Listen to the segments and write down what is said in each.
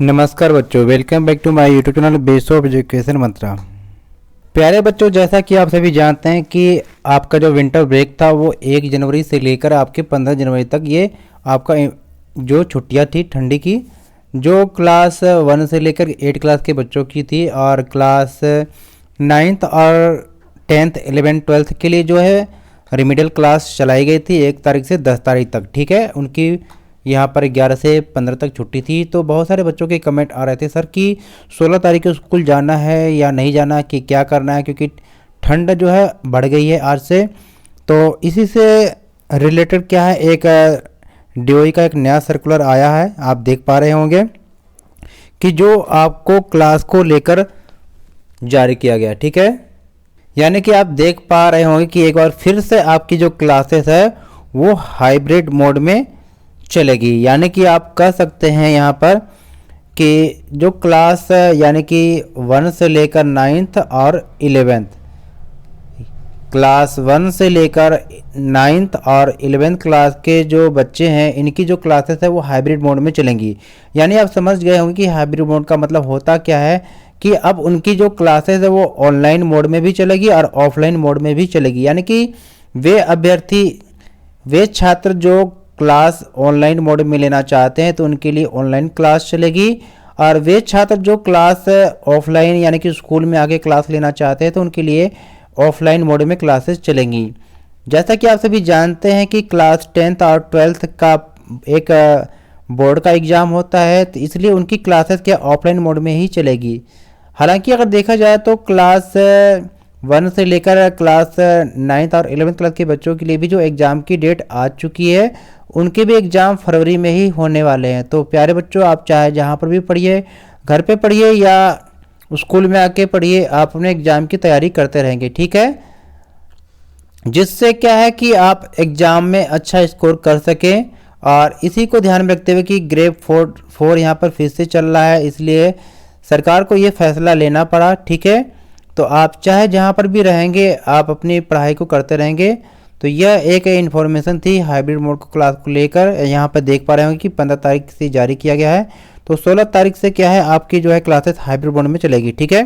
नमस्कार बच्चों, welcome back to my YouTube channel base of education mantra. प्यारे बच्चों, जैसा कि आप सभी जानते हैं कि आपका जो विंटर ब्रेक था वो 1 जनवरी से लेकर आपके 15 जनवरी तक ये आपका जो छुट्टियां थी ठंडी की, जो क्लास 1 से लेकर 8 क्लास के बच्चों की थी और क्लास 9th और 10th 11th 12th के लिए जो है रिमीडियल क्लास चलाई गई थी 1 तारीख से 10 तारीख तक। ठीक है, उनकी यहाँ पर 11 से 15 तक छुट्टी थी। तो बहुत सारे बच्चों के कमेंट आ रहे थे सर कि 16 तारीख को स्कूल जाना है या नहीं जाना, कि क्या करना है, क्योंकि ठंड जो है बढ़ गई है आज से। तो इसी से रिलेटेड क्या है, एक डीओई का एक नया सर्कुलर आया है, आप देख पा रहे होंगे कि जो आपको क्लास को लेकर जारी किया गया। ठीक है, यानी कि आप देख पा रहे होंगे कि एक बार फिर से आपकी जो क्लासेस है वो हाइब्रिड मोड में चलेगी। यानी कि आप कह सकते हैं यहाँ पर कि जो क्लास यानी कि 1 से लेकर 9th और 11th, क्लास 1 से लेकर 9th और 11th क्लास के जो बच्चे हैं इनकी जो क्लासेस है वो हाइब्रिड मोड में चलेंगी। यानी आप समझ गए होंगे कि हाइब्रिड मोड का मतलब होता क्या है, कि अब उनकी जो क्लासेस है वो ऑनलाइन मोड में भी चलेगी और ऑफलाइन मोड में भी चलेगी। यानी कि वे छात्र जो क्लास ऑनलाइन मोड में लेना चाहते हैं तो उनके लिए ऑनलाइन क्लास चलेगी, और वे छात्र जो क्लास ऑफलाइन यानी कि स्कूल में आके क्लास लेना चाहते हैं तो उनके लिए ऑफलाइन मोड में क्लासेस चलेंगी। जैसा कि आप सभी जानते हैं कि क्लास 10th और 12th का एक बोर्ड का एग्ज़ाम होता है, तो इसलिए उनकी क्लासेस क्या ऑफलाइन मोड में ही चलेगी। हालांकि अगर देखा जाए तो क्लास 1 से लेकर क्लास 9th और 11th क्लास के बच्चों के लिए भी जो एग्ज़ाम की डेट आ चुकी है, उनके भी एग्ज़ाम फरवरी में ही होने वाले हैं। तो प्यारे बच्चों, आप चाहे जहाँ पर भी पढ़िए, घर पे पढ़िए या स्कूल में आके पढ़िए, आप अपने एग्ज़ाम की तैयारी करते रहेंगे। ठीक है, जिससे क्या है कि आप एग्ज़ाम में अच्छा स्कोर कर सकें। और इसी को ध्यान में रखते हुए कि ग्रेड 4 यहाँ पर फिर से चल रहा है, इसलिए सरकार को ये फैसला लेना पड़ा। ठीक है, तो आप चाहे जहाँ पर भी रहेंगे आप अपनी पढ़ाई को करते रहेंगे। तो यह एक इन्फॉर्मेशन थी हाइब्रिड मोड को क्लास को लेकर। यहाँ पर देख पा रहे होंगे कि 15 तारीख से जारी किया गया है, तो 16 तारीख से क्या है आपकी जो है क्लासेस हाइब्रिड मोड में चलेगी। ठीक है,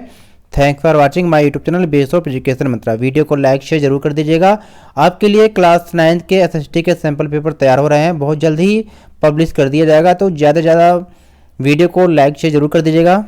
thanks for watching my YouTube channel base of education Mantra. Video को लाइक शेयर जरूर कर दीजिएगा। आपके लिए क्लास 9th के एसएसटी के सैंपल पेपर तैयार हो रहे हैं, बहुत जल्द ही पब्लिश कर दिया जाएगा, तो ज़्यादा से ज़्यादा वीडियो को लाइक शेयर जरूर कर दीजिएगा।